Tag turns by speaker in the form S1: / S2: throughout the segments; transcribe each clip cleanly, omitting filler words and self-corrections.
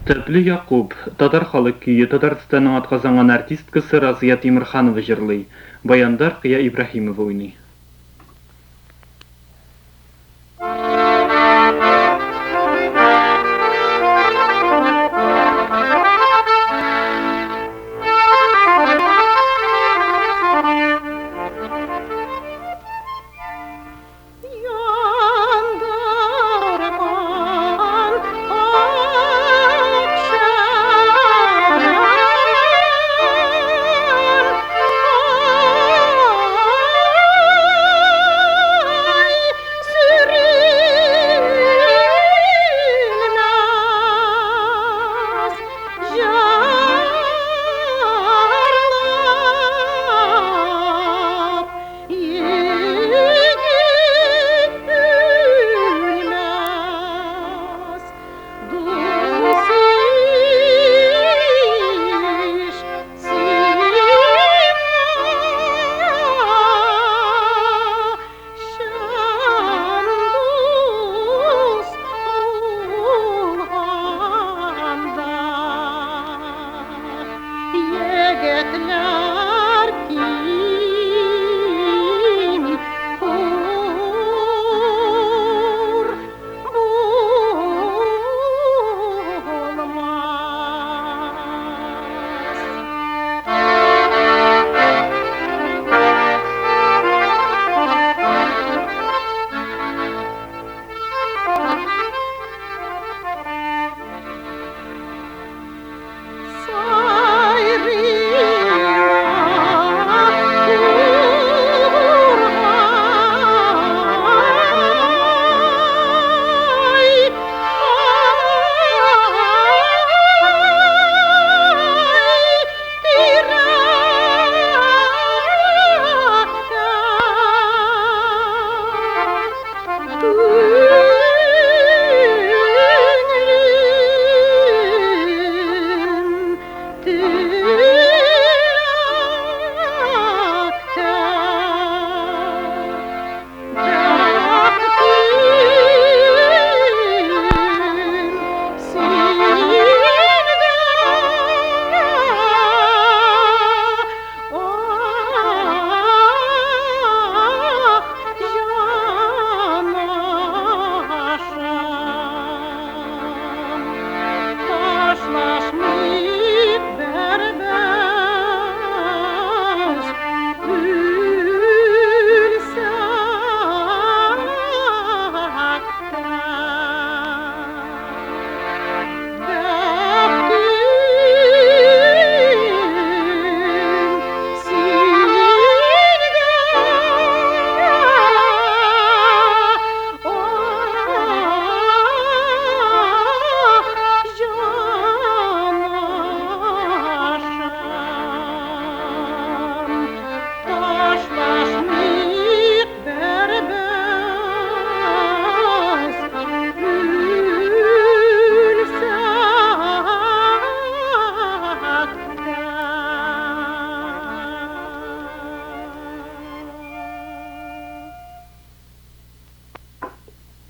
S1: Тәпле Яқуб, татар халык көйі Татарстанның атказанган артисткасы Разия Тимирханова җырлый, баяндар Кыя Ибраһимова уйный.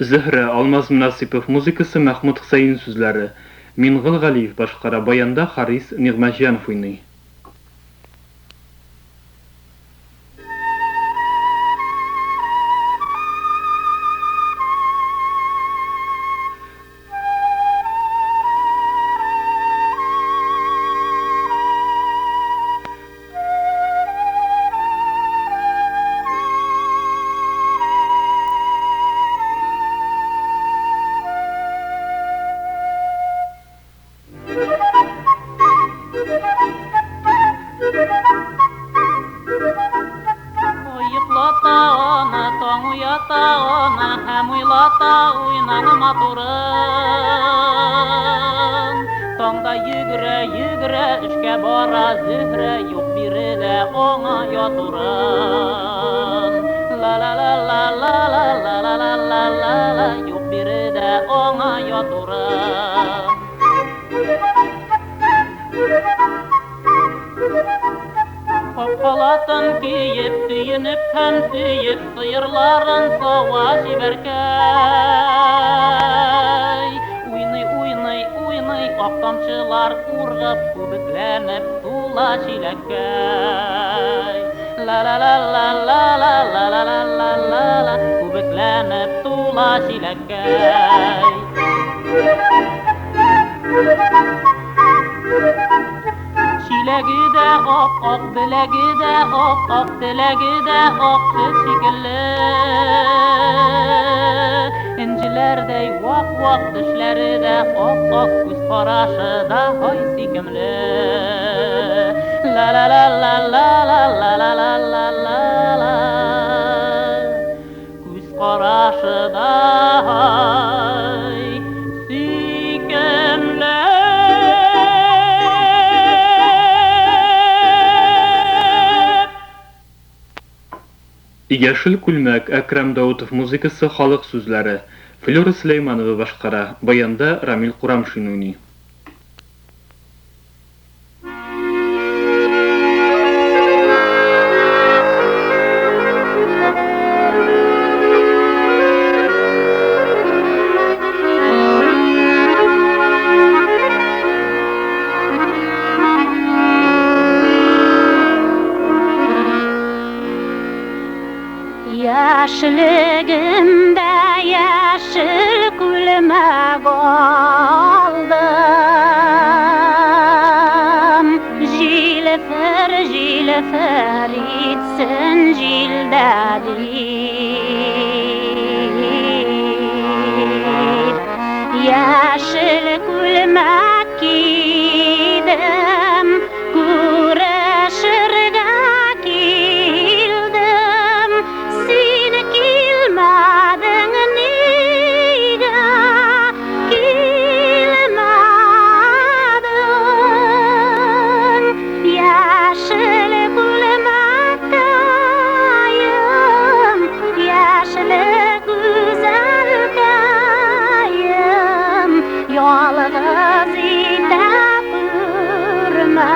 S1: Зөһрә Алмаз Насипов музыкасы, Мәхмүд Хусаин сүзләре. Мингол Галиев башкара, баянда Харис Нигъмәтҗанов уйный.
S2: Һәм уйлата уйнаны матурын. Таңда йөгерә, эшкә бара Зөһрә, юк биредә аңа ятурын. Ла-ла-ла-ла-ла-ла-ла-ла-ла-ла, юк биредә аңа ятурын. Халатын киеп, сөйенеп һәм сөйеп, сыерларын сава җибәркәй. Уйный, уйный, уйный, Aktamçılar urğab kubuklanıp tula çilekkay La la la la la la la la la la la la kubuklanıp tula çilekkay Çilegi de ok, bilegi de ok, dilegi de ok şekilli İncilerdey vak dişleri de ok, göz qaraşı da hoy sikimli La la la la la la la la la la la la Göz qaraşı da hoy sikimli
S1: Yaşıl Kulmak, Akram Davutov muzikası, Xalq sözləri. Flora Süleymanova başqara, bayanda Ramil Quramşinuni.
S3: Yaşlığımda yaşıl kulmak aldım Jilfer itsin jildadid Yaşıl kulmak giydim Güreşirga kildim Seni kilmadın niga kilmadın Yaşıl kulmaktayım Yaşıl güzel kayım Yalğız idap durma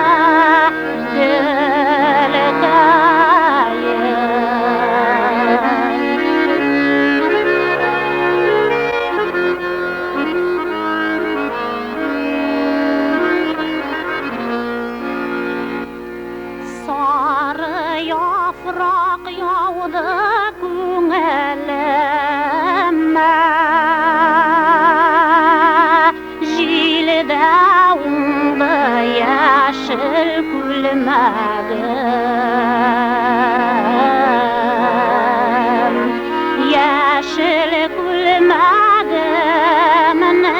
S3: Yaprak yağdı күңеліме Jilde undu yaşıl kulmağım Yaşıl kulmağımını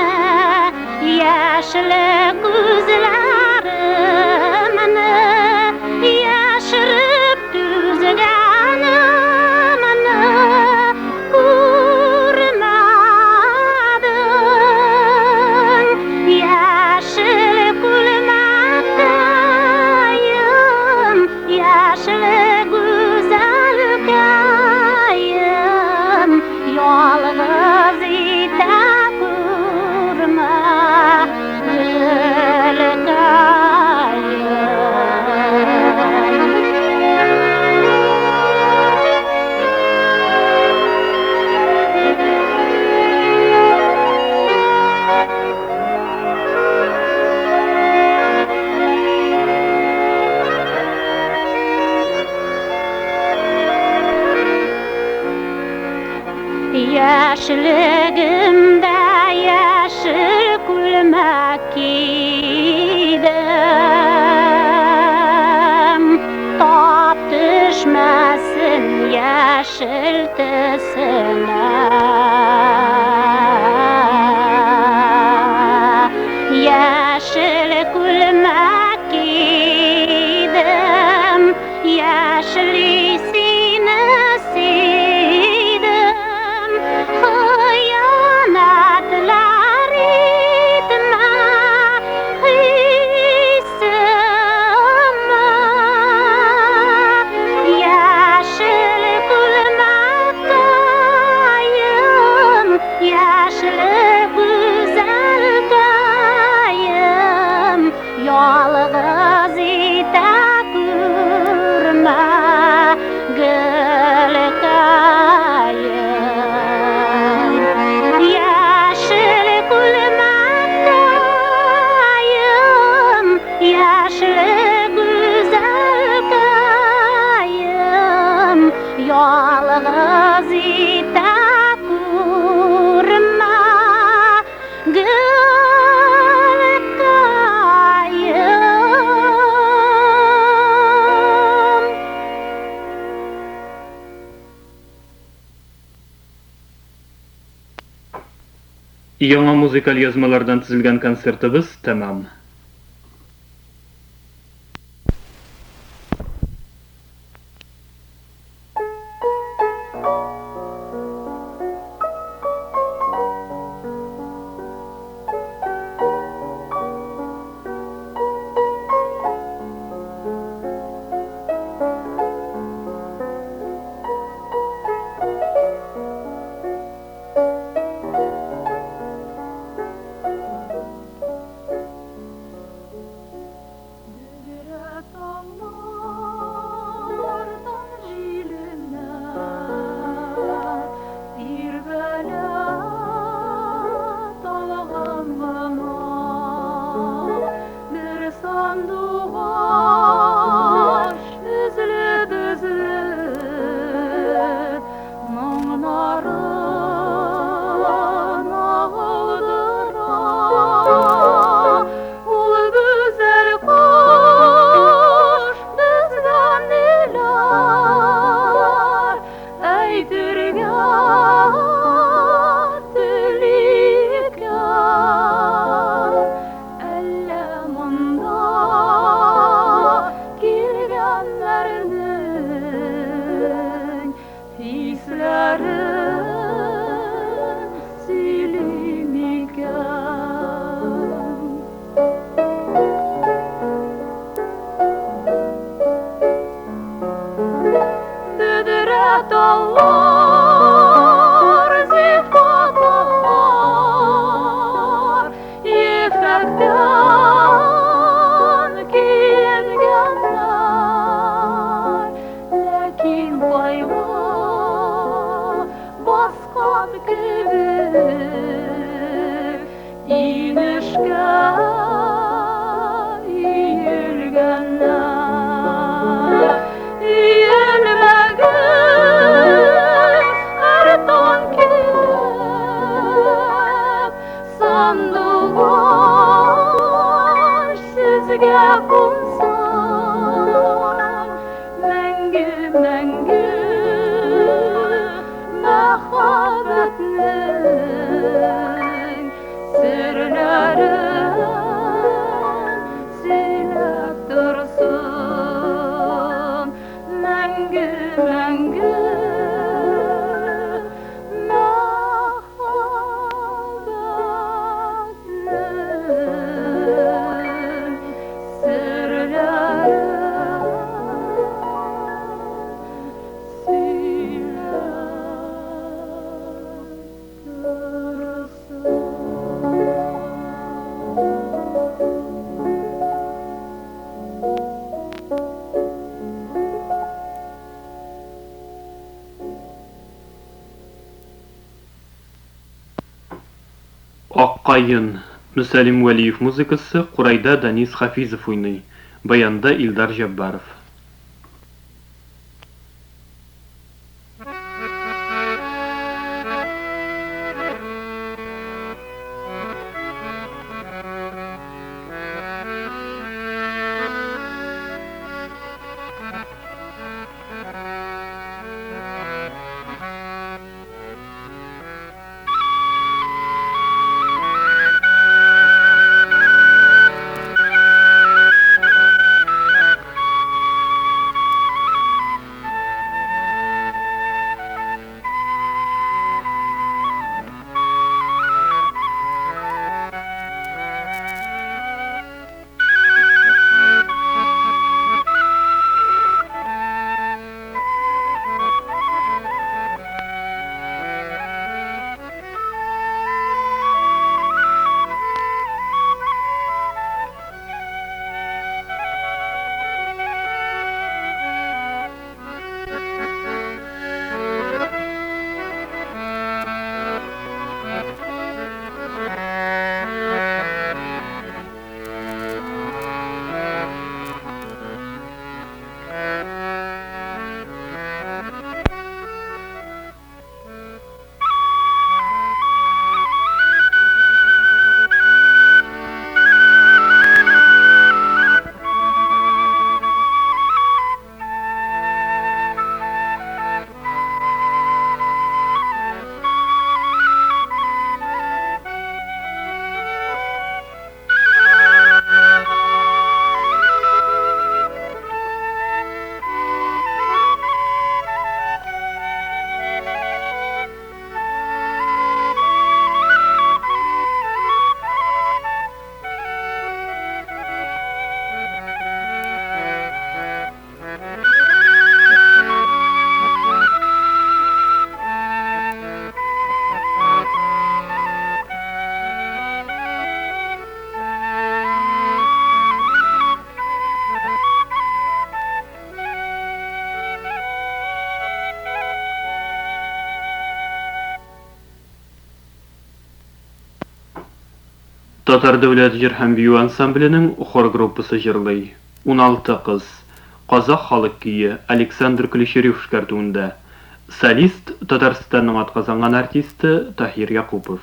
S3: Yaşıl gözlerimini Yaşırıp düzganımını kurmadın Yaşıl kulmaktayım Yaşıl güzel kayım Yalğız ita kurma Gül
S1: Яңа музыкаль язмалардан төзелгән концертыбыз тәмам. Аккайын. Мөсәлим Вәлиев музыкасы, Курайда Данис Хафизов уйный. Баянда Илдар Җаббаров. Татар дәүләт җыр һәм бию ансамбленең хор группасы җырлый. 16 кыз. Казак халык көе Александр Клещерев шкартуында. Солист Татарстанның атказанган артисты Таһир Якупов.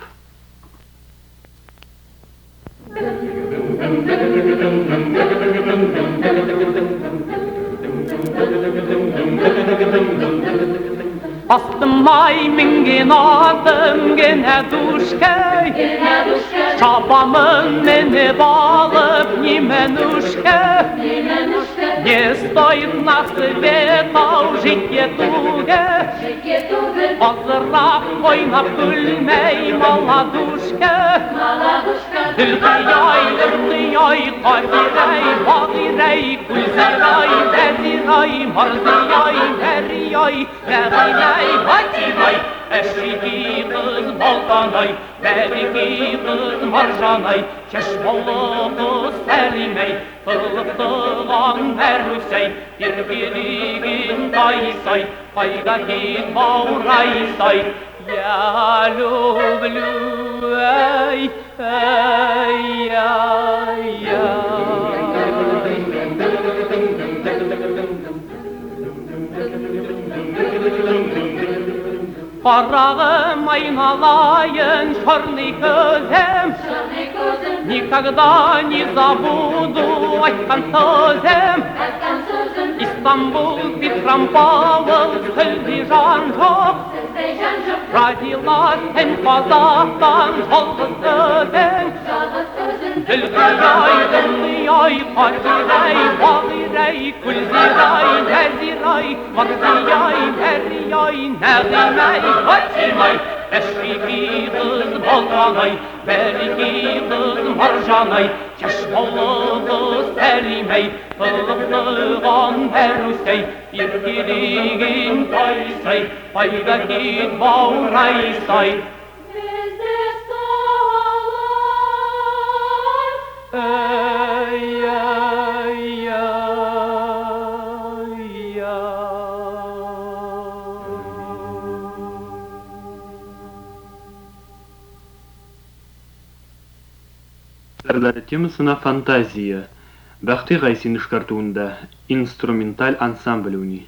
S2: Астымай мінген атым генә душкай, шабамын менеп алып неменушка. Не стоит на света жить етуге, азырак ойнап күлмәй маладушка. Дилгияй, кадирәй, багирәй, күлзирәй, бәзирәй, марзияй, мәрияй, мәгинәй, батимай, әшиги кыз балтанай, бәрики кыз маржанай, чәшмаллы кыз сәлимәй, тылыктыган мәрүсәй, бир-биригин тайсай, кайда кит баурайсай. Я люблю, ай, ай, ай, Карагым айналайын, черный көзем, никогда не забуду айткан сөзем. Истанбул, Петропавл, Сылдижан жоқ, родилась сен Казахстан, жалғыз өзің. Дилгияй, дылгияй, кадирәй, багирәй, күлзирәй, нәзирәй, марзияй, мәрияй, нәгимәй, батимай, әшриги кыз балтанай, бәрики кыз маржанай, чәшмаллы кыз сәлимәй, тылыктыган мәрүсәй, бир-биригин тайсай, кайда кит баурайсай.
S1: Темасына фантазия. Бәхти Гайсин шкартуында инструменталь ансамбль уни.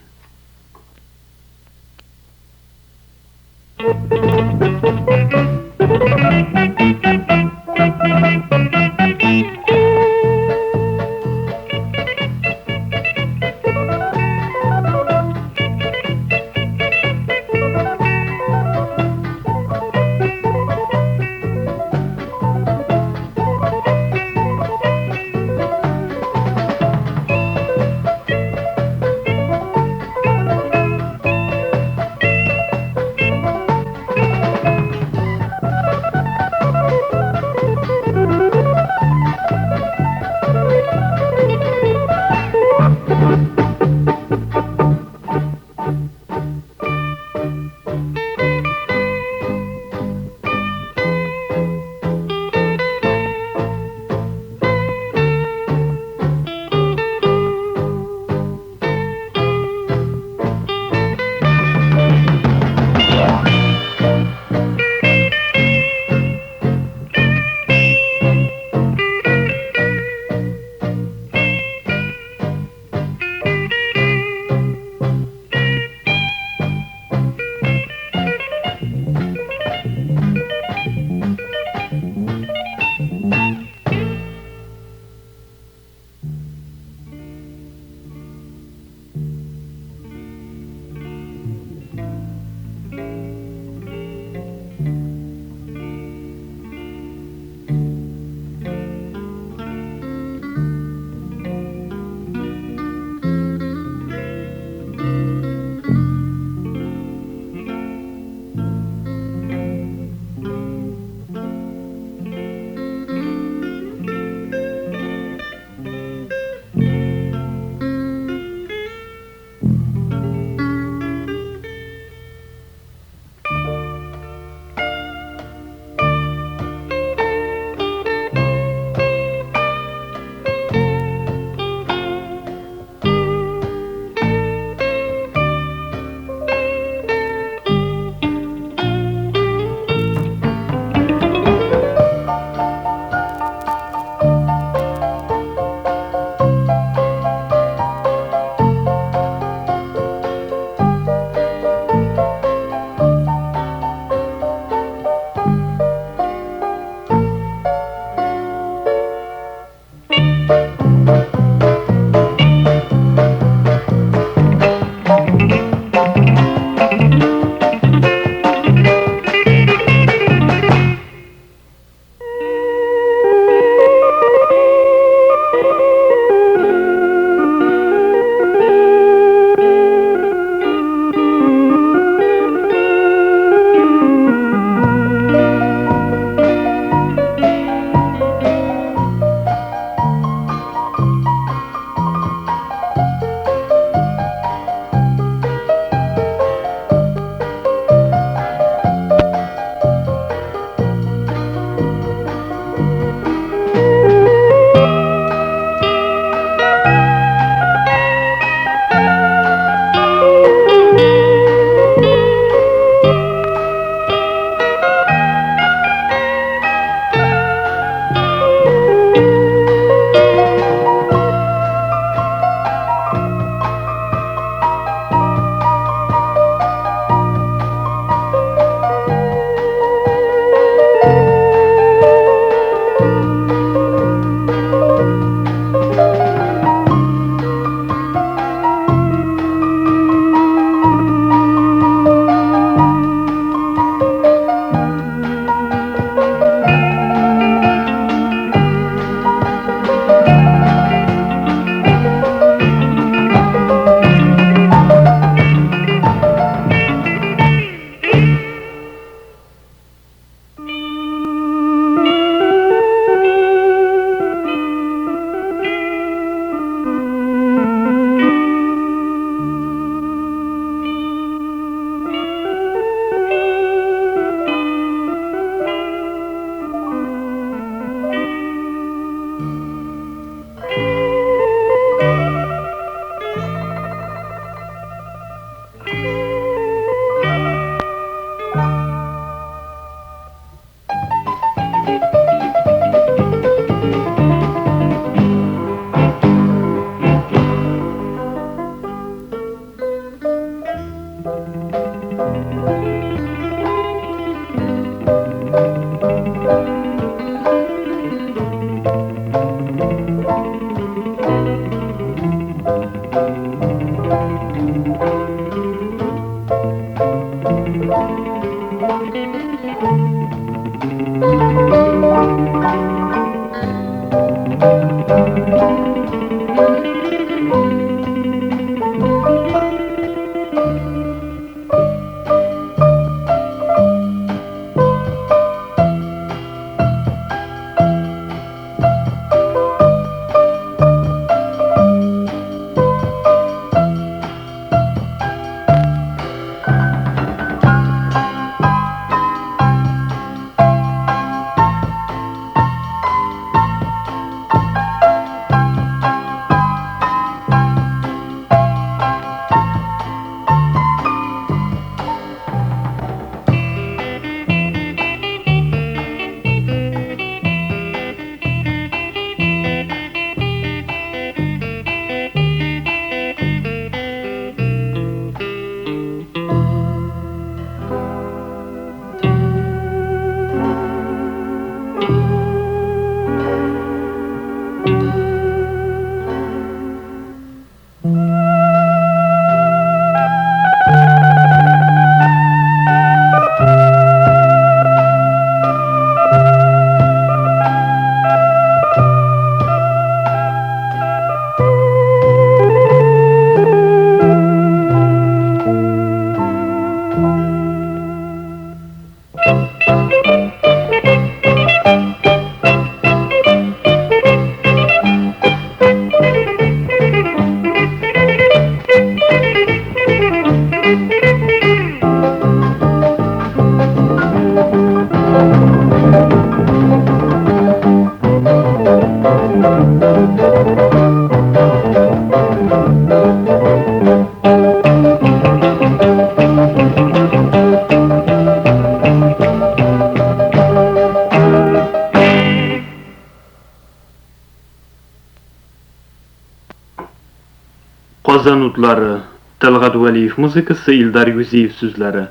S1: Qozan utlары, Talgat Valiyev muzikası, İldar Yüzeyev sözleri,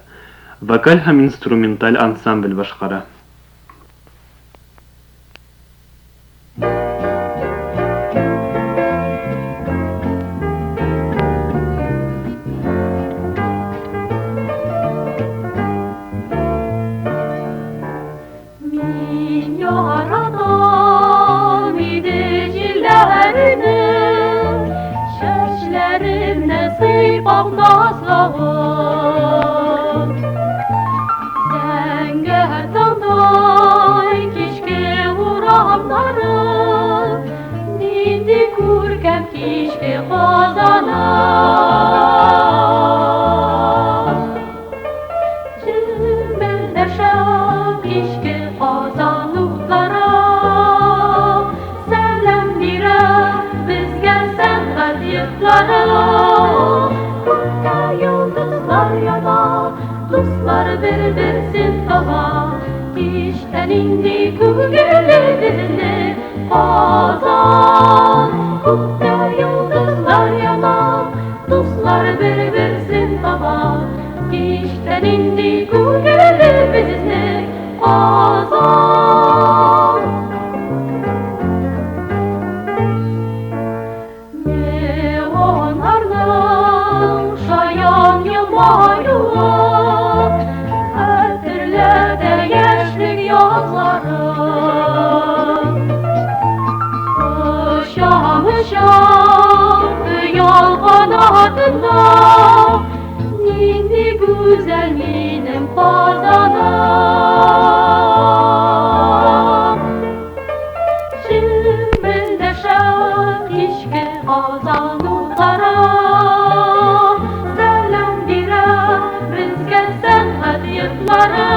S1: vokal hem instrumental ansambl başqara.
S3: Min yaradan idecilerini Şeşlerimle sıypaq nazlağım Zəngerdanday kişke uğramları Nindi kurkem kişke Qozana Cümleşem kişke Qozanlıqlara Selam birem bizge sənqət yurtlara Kurta yıldızlar yana Dostlar bir-birsin tava İşten indi kugüllerini Qozan Kurta yıldızlar yana Dostlar bir-birsin tava İşten indi kugüllerini Qozan Ne onlardan şayan yılmayığı Hatırla da yaşlık yazları Uşağım yol kanadında Nindi güzel benim Qozanam Şimendeşem kişke Qozanlıqlara Selam birem bizge sənqət yurtlara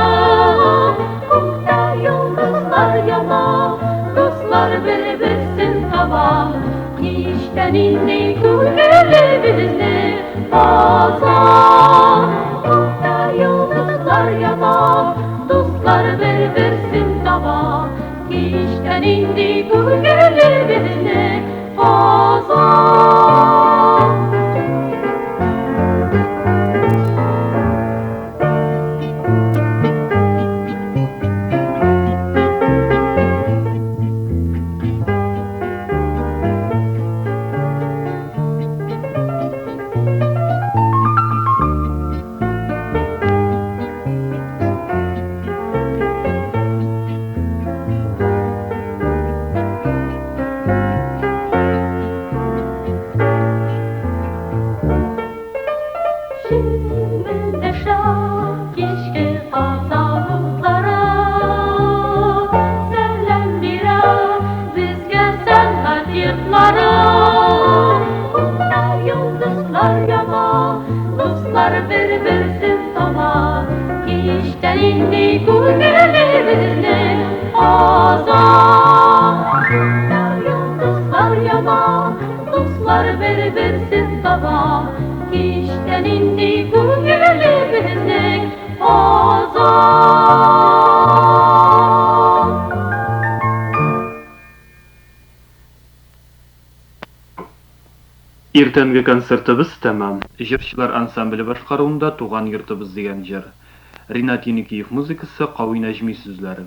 S3: Kurta yıldızlar yana Dostlar bir-birsin tava İşten indi kugüllerini Qozan Kurta yıldızlar yana Dostlar bir-birsin tava İşten indi kugüllerini Qozan Şimendeşem kişke Qozanlıqlara Selam birem bizge sənqət yurtlara Kurta yıldızlar yana Dostlar bir-birsin tava İşten indi kugüllerini Qozan Kurta yıldızlar yana Dostlar bir-birsin tava İşten indi kugüllerini Qozan
S1: Ertengi konsertimiz tamam. Jırçılar ansambli başqaruvunda Tuğan yurtimiz degan jır. Rinat Yenikiyev muzikası, Qavi Najmi sözleri.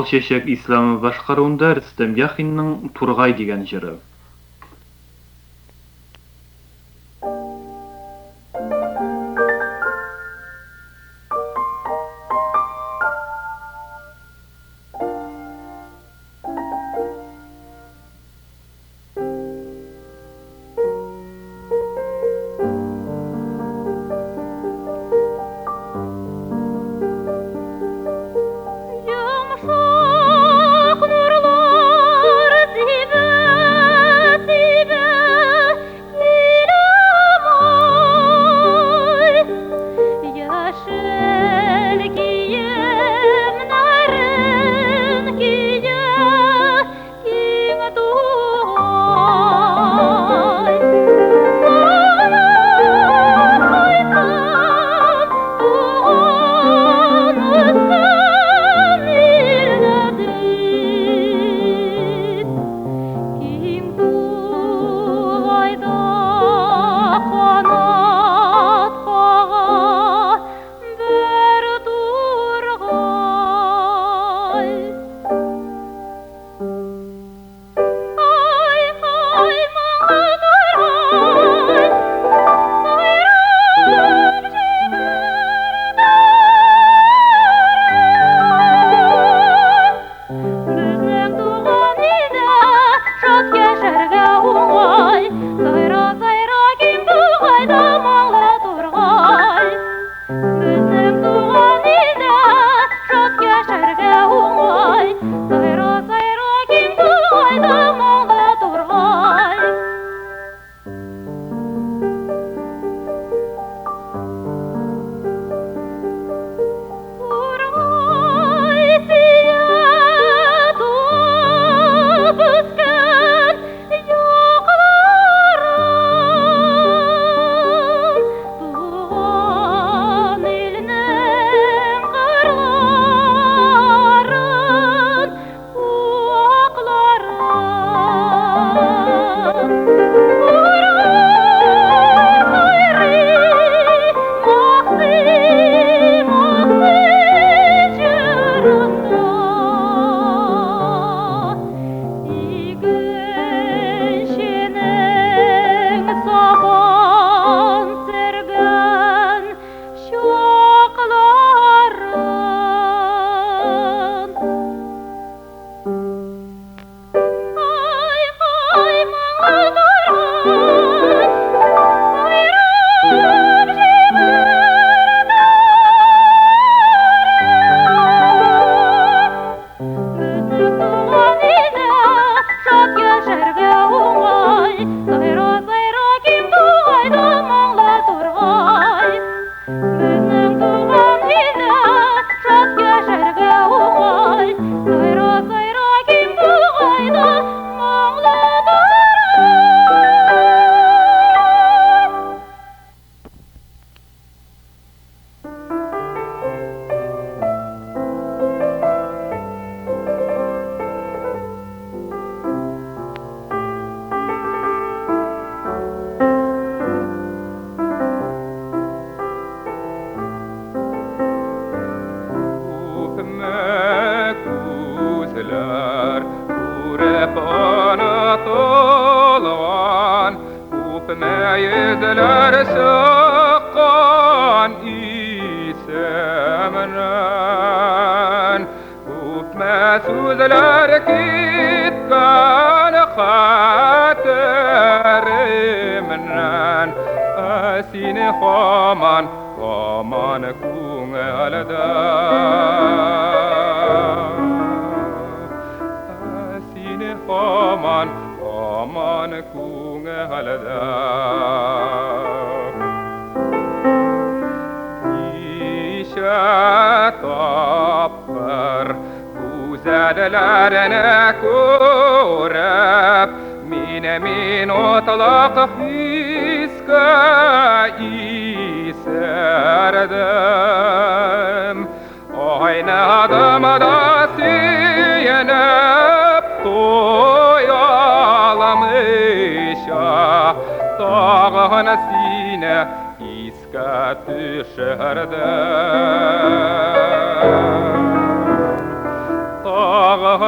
S1: Ал Шешек исламы башкаруында Рөстәм Яхинның Тургай дигән җыры.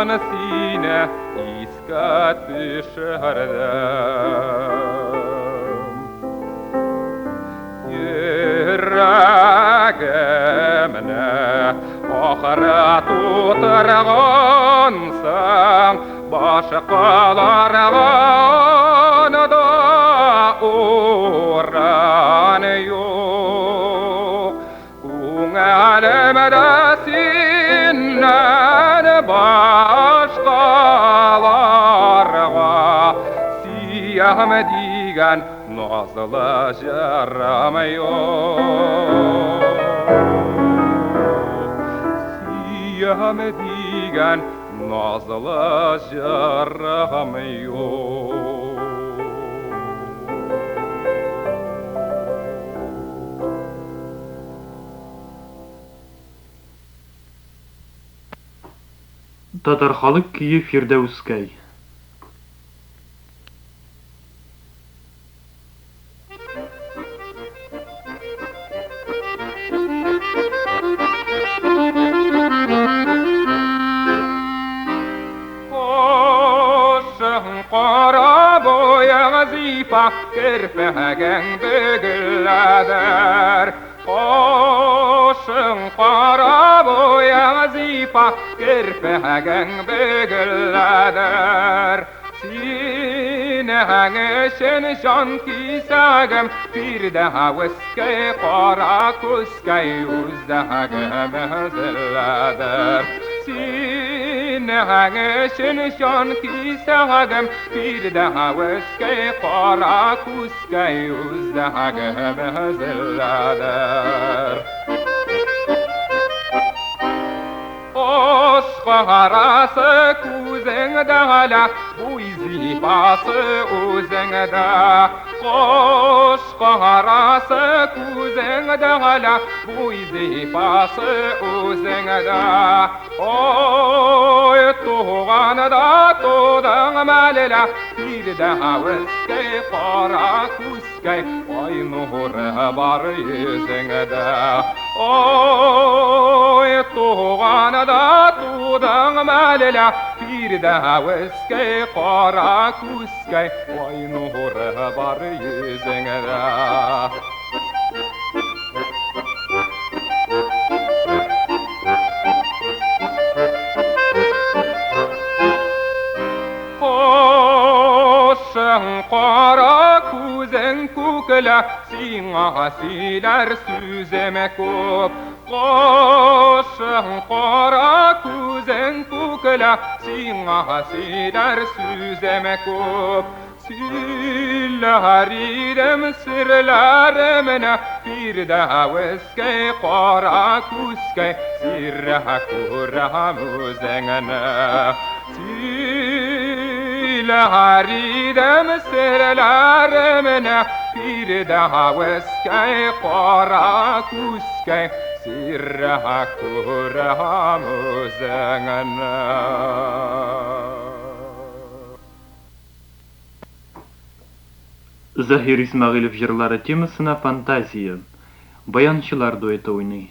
S4: Дан сине искә төшердем. Йөрәгемне ахыры тутыргансың, башкаларга да уран юк. Күңелемдә синнән башкаларга сөям дигән назлы җырым юк. Сөям дигән назлы җырым юк.
S1: Татар халык көйе Фирдәүскәй.
S4: Кара бояң зифа керпәгәң бөгеләдер. Кошың кара бояң зифа керпәгәң бөгеләдер. Синең өчен җан кисәгем Фирдәүскәй кара күзкәй үздәге мәзелләдер. Синең өчен җан кисәгем Фирдәүскәй кара күзкәй үздәге мәзелләдер. Ашкарасы күзеңдә һәлә, буй зифасы үзеңдә. Ашкарасы күзеңдә һәлә, буй зифасы үзеңдә. Ой, туганда тудың мәлелә, Фирдәүскәй кара күзкәй, ай нуры бар йөзеңдә. Ой, туганда тудың мәлелә, Фирдәүскәй кара күзкәй, ай нуры бар йөзеңдә. Кошың кара күзең күклә, сиңа сөйләр сүзем күп. Кошың кара күзең күклә, сиңа сөйләр сүзем күп. Сөйләр идем серләремне, Фирдәүскәй кара күзкәй, сиррә күрәм үзеңне. Сөйләр идем серләремне, Фирдәүскәй кара күзкәй, сиррә күрәм үзеңне.
S1: Заһир Исмәгыйлев җырлары темасына фантазия. Баянчылар дуэты уйный.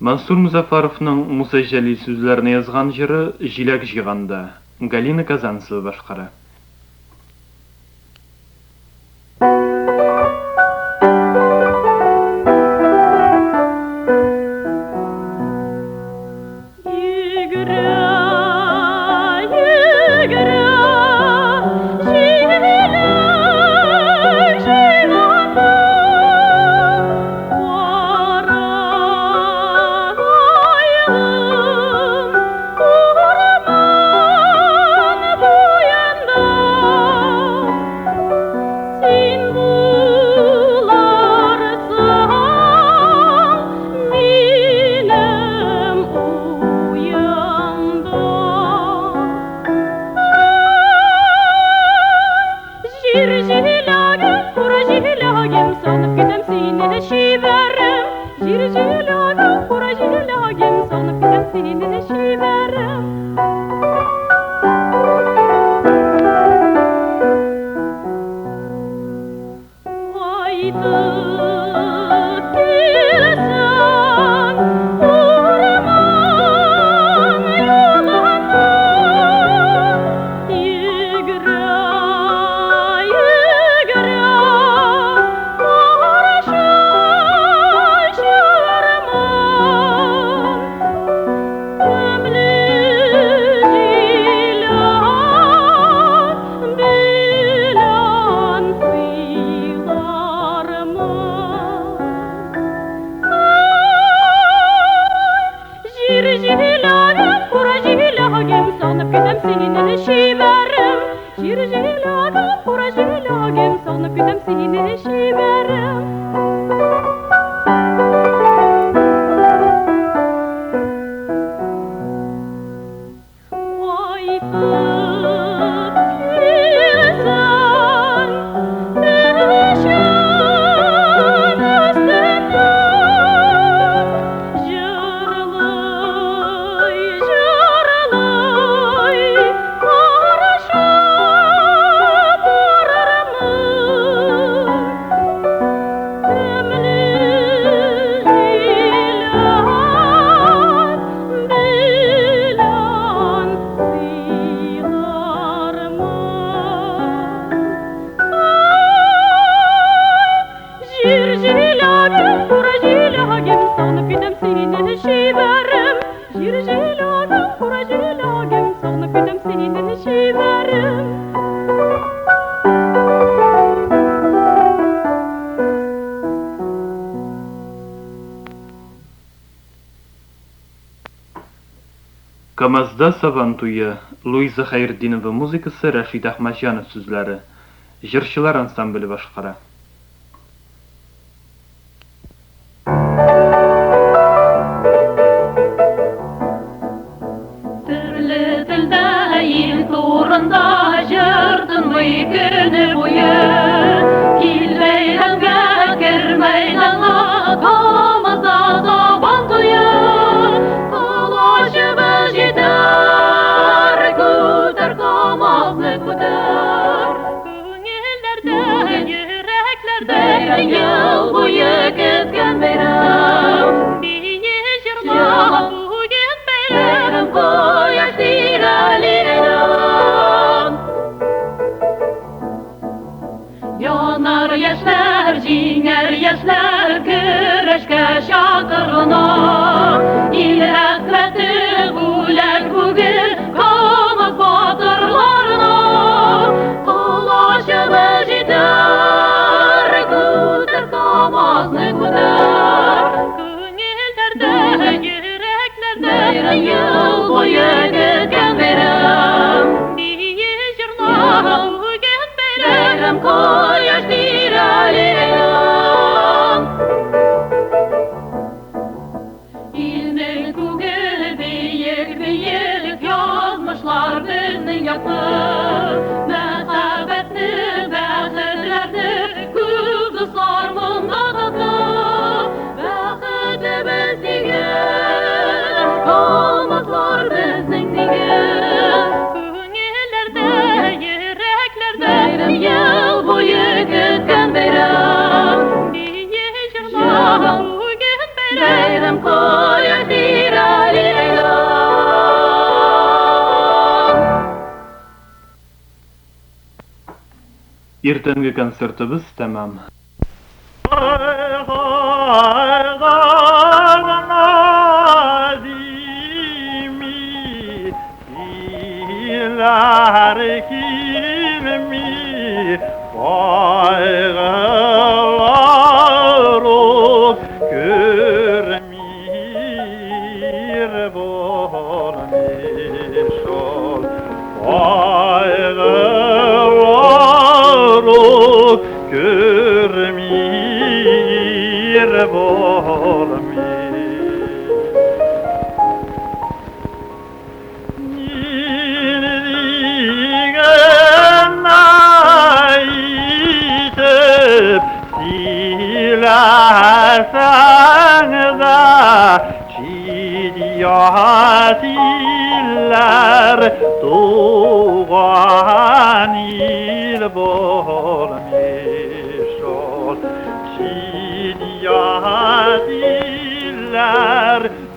S1: Мансур Музафаровның Муса Жәлил сүзләренә язган җыры «Җиләк җыйганда». Галина Казанцева башкара. Камазда сабан туе, Луиза Хайрдинова музыкасы, Рәшид Ахмаҗанов сүзләре. Җырчылар ансамбле башкара.
S3: Төрле телдә ил турында җырдың көне буе. Килмәйгәнгә кермәйгәнгә камазда сабан туе. Yıl boyu gezgen benim Biye jırla bugün benim Koyaş diralirim Yanar yaşlar, cinger yaşlar Güreşke şakırına İl hasreti gulek bugün Kamaz batırlarına Kolaşımı cidden Yıl boyu gezgen benim Biye jırla bugün benim Koyaş diralirim İlmek bugün
S1: Ertengi konsertimiz tamam.
S5: Yatiller doğan il bolmuş ol. Yatiller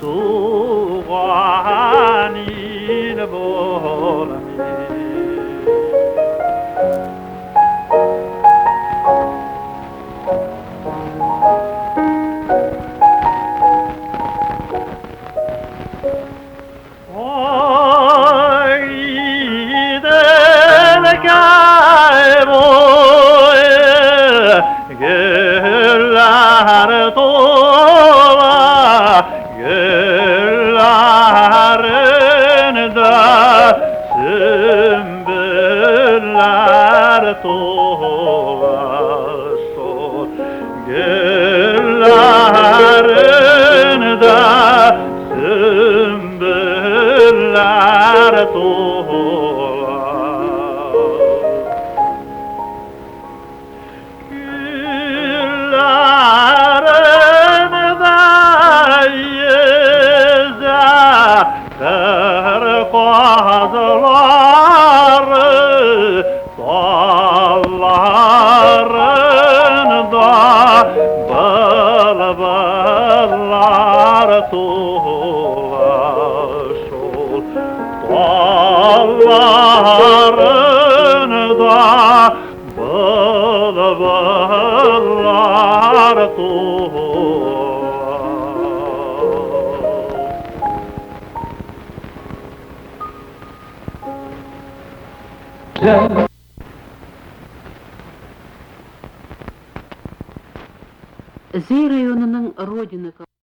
S5: doğan il bolmuş. Güller dola, güllerinde sümbüller dolaşır. Güllerinde sümbüller dolaşır. Kazları dallarında ballar dolaşır. Dallarında ballar dolaşır.
S2: Зей районының родина